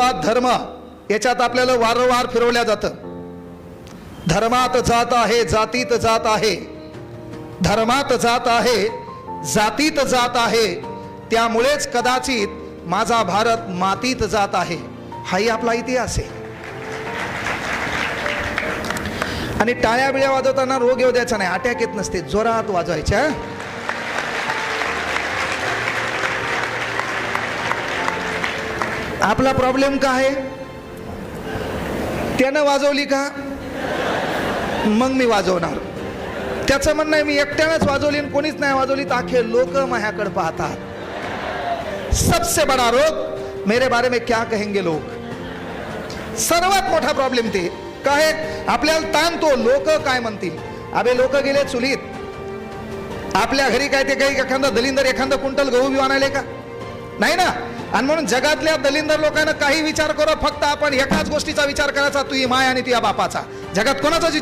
जात धर्म याच्यात आपल्याला वारंवार फिरवल्या जातं. धर्मात जात आहे, जातीत जात आहे, धर्मात जात आहे, जातीत जात आहे, त्यामुळेच कदाचित माझा भारत मातीत जात आहे. हाही आपला इतिहास आहे. आणि टाळ्या बिळ्या वाजवताना रोग येऊ द्यायचा नाही, अटॅक येत नसते, जोरात वाजवायच्या. आपला प्रॉब्लेम काय आहे? त्यानं वाजवली का मग मी वाजवणार. त्याचं म्हणणं आहे मी एकट्यानंच वाजवली आणि कोणीच नाही वाजवली तर अख्खे लोक माझ्याकडे पाहतात. सबसे बडा रोग मेरे बारे में क्या कहेंगे लोग. सर्वात मोठा प्रॉब्लेम ते काय आपल्याला ताणतो, लोक काय म्हणतील. अबे लोक गेले चुलीत, आपल्या घरी काय ते काही एखादा दलिंदर एखादा क्विंटल गहू बी आणायले का नाही ना. आणि म्हणून जगातल्या दलिंदर लोकांना काही विचार करो, फक्त आपण एकाच गोष्टीचा विचार करायचा, तुझी माय आणि तुझ्या बापाचा. जगात कोणाचाच विचार